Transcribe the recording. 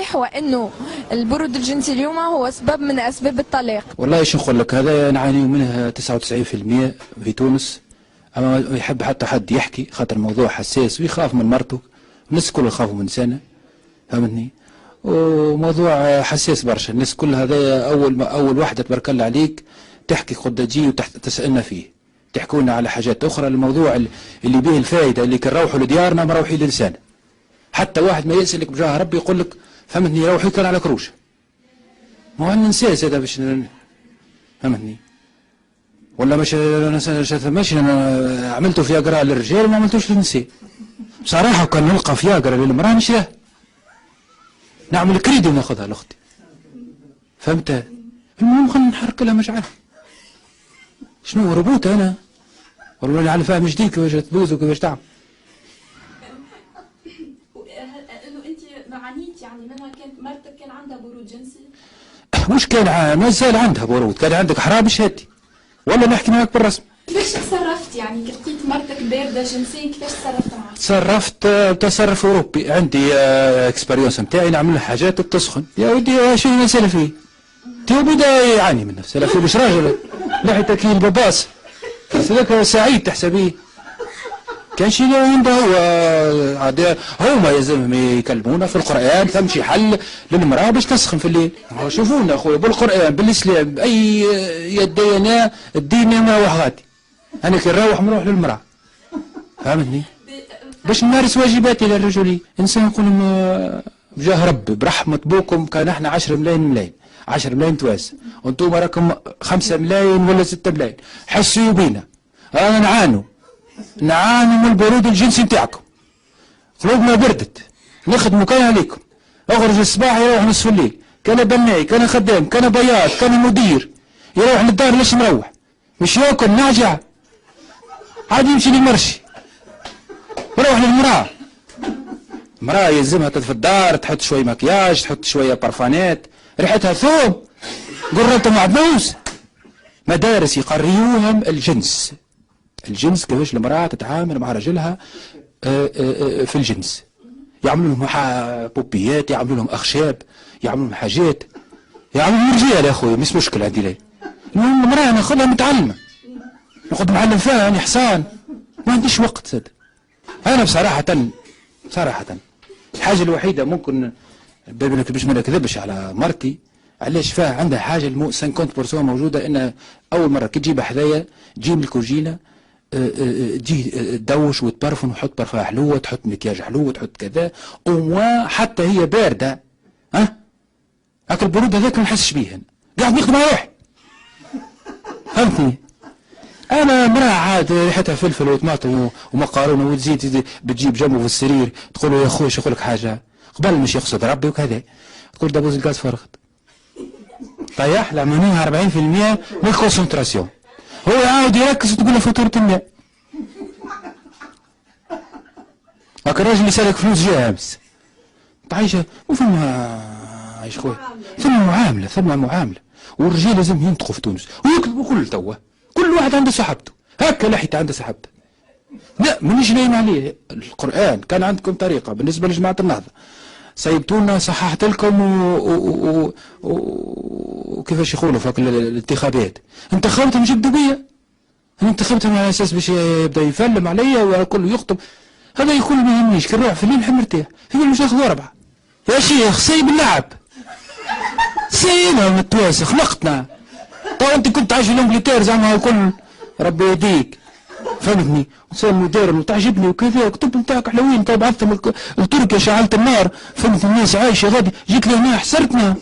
هو انه البرود الجنسي اليوم هو سبب من اسباب الطلاق. والله ايش نقول لك، هذا نعاني منها 99% في تونس. اما يحب حتى حد يحكي خاطر الموضوع حساس ويخاف من مرته، الناس الكل يخافوا من سنة، فهمتني؟ وموضوع حساس برشا، الناس كل هذا اول واحدة تبارك الله عليك تحكي قد تجي وتسالنا فيه، تحكوا لنا على حاجات اخرى. الموضوع اللي به الفائده اللي كنروحوا لديارنا مروحين للسنة. حتى واحد ما يسالك بجاه ربي يقول لك فهمتني روحي كان على كروشه. ما هو ننساس هذا باش فهمتني؟ ولا مش انا عملته فياجرا للرجال وما عملتوش للنساء. بصراحه كان نلقى فياجرا للمراه نشريها، نعمل كريدي وناخذها لاختي، فهمت؟ المهم خلينا نحرك لها مشاعرها. شنو ربوت انا والله اللي على فاهم جديد كيفاش تدوز وكيفاش تعمل. انه انت عانيت يعني منها، كانت مرتك كان عندها برود جنسي؟ مش كان مازال عندها برود، كان عندك حرام شهادتي ولا نحكي معك بالرسم. كيفاش تصرفت يعني لقيت مرتك بارده جنسيا، كيفاش تصرفت معها؟ تصرفت تصرف اوروبي، عندي اكسبيريونس نتاعي نعمل له حاجات تسخن. يا ودي شنو نسال فيه؟ تو بدا يعاني من نفسه، لا في مش راجل ناحيه تكيل باباس هذاك سعيد تحسبيه. كان شي عنده هو هما يلزمهم يكلمونا في القرآن، ثم شي حل للمرأة باش تسخن في الليل. شوفونا اخويا بالقرآن بالإسلام بأي يدينا الدين ما هو غادي. أنا كي نروح للمرأة، فهمتني؟ باش نمارس واجباتي للرجولية. إنسان يقول بجاه ربي برحمة بوكم كان احنا 10 ملايين 10 ملايين تواسى، وانتم راكم 5 ملايين ولا 6 ملايين، حسوا بينا. أنا نعاني من البرود الجنسي نتاعكم، قلوبنا بردت، نخدموا كان عليكم، اخرج الصباح يروح نصف الليل، كان بناي كان خدام كان بياض كان مدير، يروح للدار ليش مروح؟ مش ياكل ناجع عادي يمشي للمرشي، يروح للمرأة. المرأة يلزمها في الدار تحط شوية مكياج، تحط شوية برفانات، ريحتها ثوب، قربتها معدنوس. مدارس يقريوهم الجنس كيفاش المرأة تتعامل مع رجلها في الجنس. يعملوا لهم بوبيات، يعملوا لهم أخشاب، يعملوا لهم حاجات، يعملوا لهم رجال يا أخويا مش مشكلة هذه لي. المهم المرأة ناخذها متعلمة، ناخذ معلم فيها يعني حصان، ما عنديش وقت صدق. أنا بصراحة الحاجة الوحيدة ممكن باش ما نكذبش على مرتي، علاش فيها عندها حاجة 50% موجودة، إن أول مرة كي تجيبها حذايا تجيب الكوجينة تجي تدوش وتبرفن وتحط برفان حلوة، تحط مكياج حلوة، تحط كذا، وما حتى هي باردة هاك البرود هذاك ما نحسش بيه، قاعد نخدم على روحي، فهمتني؟ أنا امرأة عاد ريحتها فلفل وطماطم ومقارونة وتزيد بتجيب جنبه في السرير تقول له يا خويا شو لك حاجة، قبل مش يقصد ربي وكذا، تقول دابوز الغاز فرغت. طيح لا منها 40% من الكونسنتراسيون، هو يعاود يركز وتقول له فاتورة الماء. هاك الراجل اللي سالك فلوس جا امس تعيشه وثم عايش خويا، ثم معامله والرجال لازم ينطقوا في تونس ويكذبوا كل توا، كل واحد عنده صاحبته، هكا لحيته عنده صاحبته. لا مانيش نايم عليه، القرآن كان عندكم طريقة بالنسبة لجماعة النهضة، سيبتونا صححت لكم وكيفاش يقولوا في الانتخابات، انتخبتهم جدوا بيا، انا انتخبتهم على اساس باش يبدا يفلم عليا وكله يخطب، هذا يكون ما يهمنيش، كي نروح في الليل نحب نرتاح، في الليل مش ناخذ 4. يا شيخ سيب اللعب، سيبها من التواسخ خلقتنا. تو انت كنت عايش في الانجلتير زعما الكل ربي يهديك، فهمتني؟ انسان مودرن وتعجبني وكذا، الكتب نتاعك حلوين، انت بعثتهم لتركيا شعلت النار، فهمت الناس عايشه غادي، جيت لهنا حسرتنا.